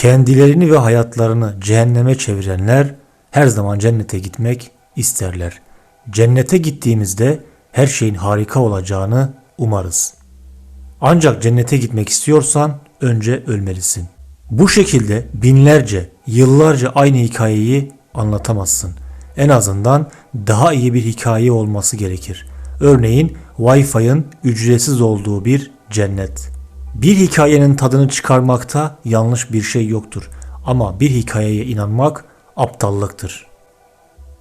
Kendilerini ve hayatlarını cehenneme çevirenler her zaman cennete gitmek isterler. Cennete gittiğimizde her şeyin harika olacağını umarız. Ancak cennete gitmek istiyorsan önce ölmelisin. Bu şekilde binlerce, yıllarca aynı hikayeyi anlatamazsın. En azından daha iyi bir hikaye olması gerekir. Örneğin Wi-Fi'nin ücretsiz olduğu bir cennet. Bir hikayenin tadını çıkarmakta yanlış bir şey yoktur. Ama bir hikayeye inanmak aptallıktır.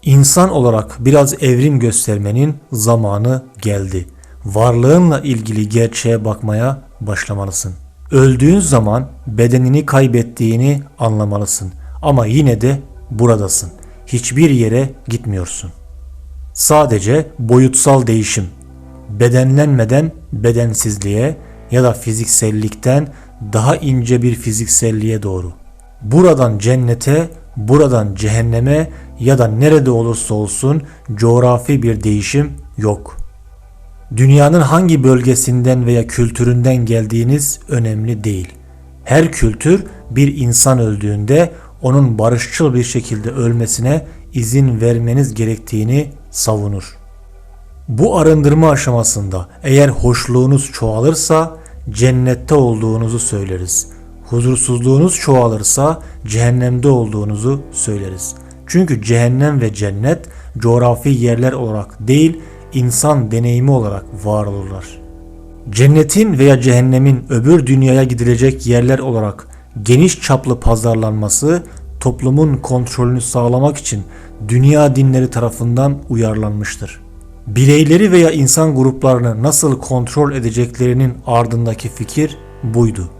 İnsan olarak biraz evrim göstermenin zamanı geldi. Varlığınla ilgili gerçeğe bakmaya başlamalısın. Öldüğün zaman bedenini kaybettiğini anlamalısın. Ama yine de buradasın. Hiçbir yere gitmiyorsun. Sadece boyutsal değişim. Bedenlenmeden bedensizliğe ya da fiziksellikten daha ince bir fizikselliğe doğru. Buradan cennete, buradan cehenneme ya da nerede olursa olsun coğrafi bir değişim yok. Dünyanın hangi bölgesinden veya kültüründen geldiğiniz önemli değil. Her kültür bir insan öldüğünde onun barışçıl bir şekilde ölmesine izin vermeniz gerektiğini savunur. Bu arındırma aşamasında eğer hoşluğunuz çoğalırsa cennette olduğunuzu söyleriz. Huzursuzluğunuz çoğalırsa cehennemde olduğunuzu söyleriz. Çünkü cehennem ve cennet coğrafi yerler olarak değil, insan deneyimi olarak var olurlar. Cennetin veya cehennemin öbür dünyaya gidilecek yerler olarak geniş çaplı pazarlanması toplumun kontrolünü sağlamak için dünya dinleri tarafından uyarlanmıştır. Bireyleri veya insan gruplarını nasıl kontrol edeceklerinin ardındaki fikir buydu.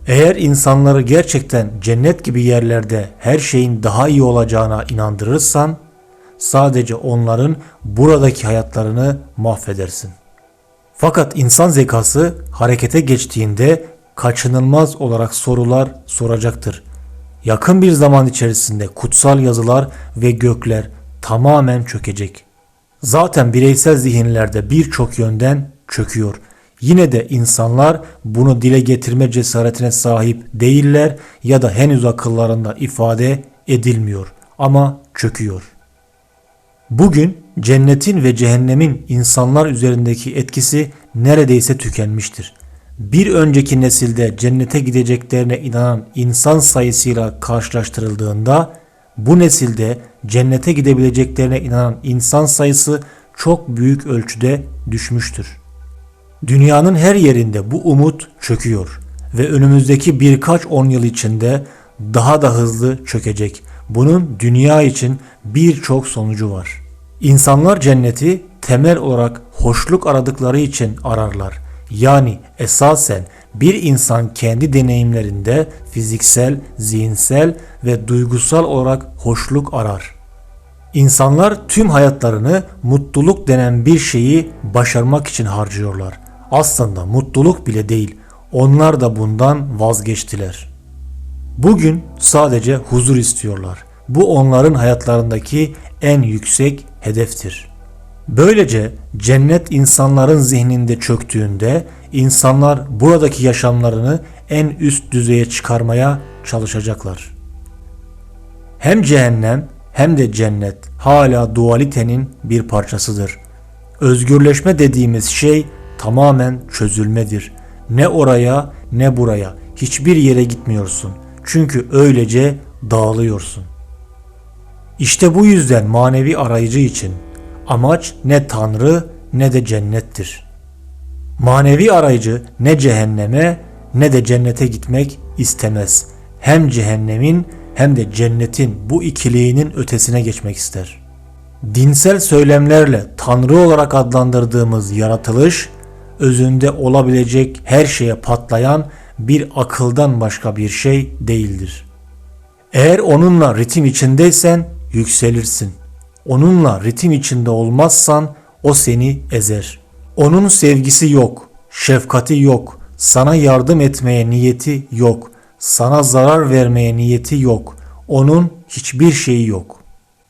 Eğer insanları gerçekten cennet gibi yerlerde her şeyin daha iyi olacağına inandırırsan, sadece onların buradaki hayatlarını mahvedersin. Fakat insan zekası harekete geçtiğinde kaçınılmaz olarak sorular soracaktır. Yakın bir zaman içerisinde kutsal yazılar ve gökler tamamen çökecek. Zaten bireysel zihinlerde birçok yönden çöküyor. Yine de insanlar bunu dile getirme cesaretine sahip değiller ya da henüz akıllarında ifade edilmiyor ama çöküyor. Bugün cennetin ve cehennemin insanlar üzerindeki etkisi neredeyse tükenmiştir. Bir önceki nesilde cennete gideceklerine inanan insan sayısıyla karşılaştırıldığında bu nesilde cennete gidebileceklerine inanan insan sayısı çok büyük ölçüde düşmüştür. Dünyanın her yerinde bu umut çöküyor ve önümüzdeki birkaç 10 yıl içinde daha da hızlı çökecek. Bunun dünya için birçok sonucu var. İnsanlar cenneti temel olarak hoşluk aradıkları için ararlar. Yani esasen bir insan kendi deneyimlerinde fiziksel, zihinsel ve duygusal olarak hoşluk arar. İnsanlar tüm hayatlarını mutluluk denen bir şeyi başarmak için harcıyorlar. Aslında mutluluk bile değil, onlar da bundan vazgeçtiler. Bugün sadece huzur istiyorlar. Bu onların hayatlarındaki en yüksek hedeftir. Böylece cennet insanların zihninde çöktüğünde insanlar buradaki yaşamlarını en üst düzeye çıkarmaya çalışacaklar. Hem cehennem hem de cennet hala dualitenin bir parçasıdır. Özgürleşme dediğimiz şey tamamen çözülmedir. Ne oraya ne buraya, hiçbir yere gitmiyorsun. Çünkü öylece dağılıyorsun. İşte bu yüzden manevi arayıcı için amaç ne Tanrı ne de cennettir. Manevi arayıcı ne cehenneme ne de cennete gitmek istemez. Hem cehennemin hem de cennetin bu ikiliğinin ötesine geçmek ister. Dinsel söylemlerle Tanrı olarak adlandırdığımız yaratılış, özünde olabilecek her şeye patlayan bir akıldan başka bir şey değildir. Eğer onunla ritim içindeysen yükselirsin. Onunla ritim içinde olmazsan o seni ezer. Onun sevgisi yok, şefkati yok, sana yardım etmeye niyeti yok, sana zarar vermeye niyeti yok. Onun hiçbir şeyi yok.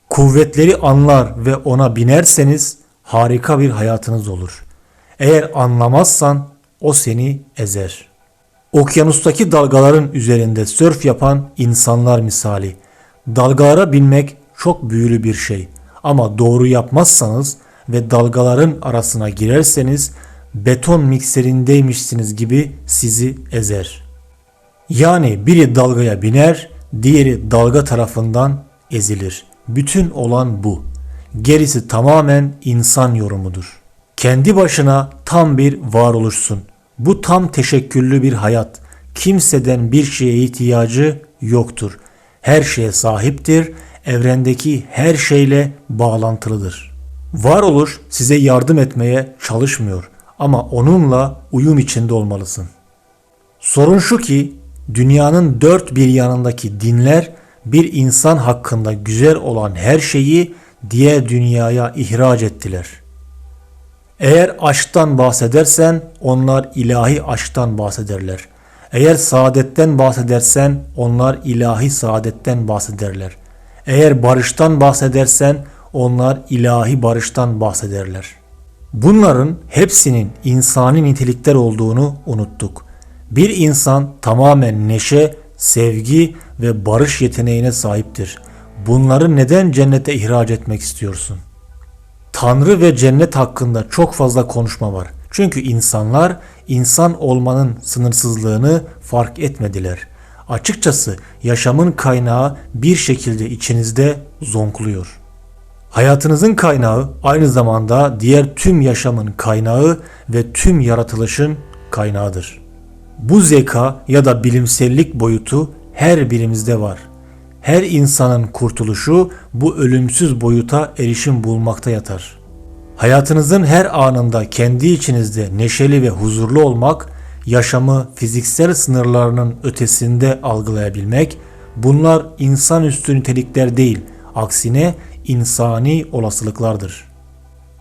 Kuvvetleri anlar ve ona binerseniz harika bir hayatınız olur. Eğer anlamazsan o seni ezer. Okyanustaki dalgaların üzerinde sörf yapan insanlar misali. Dalgalara binmek çok büyülü bir şey. Ama doğru yapmazsanız ve dalgaların arasına girerseniz beton mikserindeymişsiniz gibi sizi ezer. Yani biri dalgaya biner, diğeri dalga tarafından ezilir. Bütün olan bu. Gerisi tamamen insan yorumudur. Kendi başına tam bir varoluşsun. Bu tam teşekküllü bir hayat. Kimseden bir şeye ihtiyacı yoktur. Her şeye sahiptir. Evrendeki her şeyle bağlantılıdır. Varoluş size yardım etmeye çalışmıyor ama onunla uyum içinde olmalısın. Sorun şu ki dünyanın dört bir yanındaki dinler bir insan hakkında güzel olan her şeyi diğer dünyaya ihraç ettiler. Eğer aşktan bahsedersen onlar ilahi aşktan bahsederler. Eğer saadetten bahsedersen onlar ilahi saadetten bahsederler. Eğer barıştan bahsedersen onlar ilahi barıştan bahsederler. Bunların hepsinin insani nitelikler olduğunu unuttuk. Bir insan tamamen neşe, sevgi ve barış yeteneğine sahiptir. Bunları neden cennete ihraç etmek istiyorsun? Tanrı ve cennet hakkında çok fazla konuşma var. Çünkü insanlar insan olmanın sınırsızlığını fark etmediler. Açıkçası yaşamın kaynağı bir şekilde içinizde zonkluyor. Hayatınızın kaynağı aynı zamanda diğer tüm yaşamın kaynağı ve tüm yaratılışın kaynağıdır. Bu zeka ya da bilimsellik boyutu her birimizde var. Her insanın kurtuluşu bu ölümsüz boyuta erişim bulmakta yatar. Hayatınızın her anında kendi içinizde neşeli ve huzurlu olmak, yaşamı fiziksel sınırlarının ötesinde algılayabilmek, bunlar insanüstü nitelikler değil, aksine insani olasılıklardır.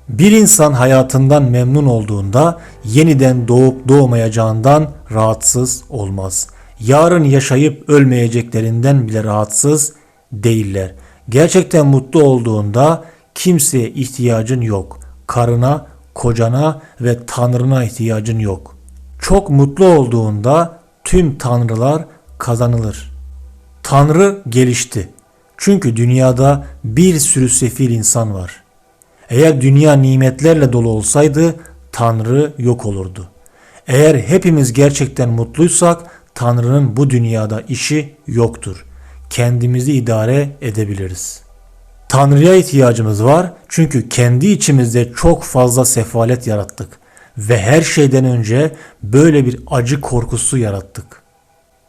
Bir insan hayatından memnun olduğunda yeniden doğup doğmayacağından rahatsız olmaz. Yarın yaşayıp ölmeyeceklerinden bile rahatsız değiller. Gerçekten mutlu olduğunda kimseye ihtiyacın yok. Karına, kocana ve tanrına ihtiyacın yok. Çok mutlu olduğunda tüm tanrılar kazanılır. Tanrı gelişti. Çünkü dünyada bir sürü sefil insan var. Eğer dünya nimetlerle dolu olsaydı Tanrı yok olurdu. Eğer hepimiz gerçekten mutluysak Tanrı'nın bu dünyada işi yoktur. Kendimizi idare edebiliriz. Tanrı'ya ihtiyacımız var çünkü kendi içimizde çok fazla sefalet yarattık ve her şeyden önce böyle bir acı korkusu yarattık.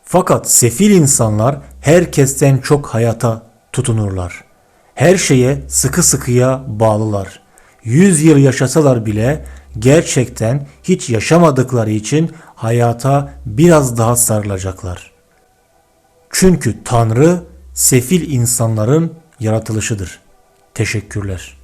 Fakat sefil insanlar herkesten çok hayata tutunurlar. Her şeye sıkı sıkıya bağlılar. 100 yıl yaşasalar bile gerçekten hiç yaşamadıkları için hayata biraz daha sarılacaklar. Çünkü Tanrı sefil insanların yaratılışıdır. Teşekkürler.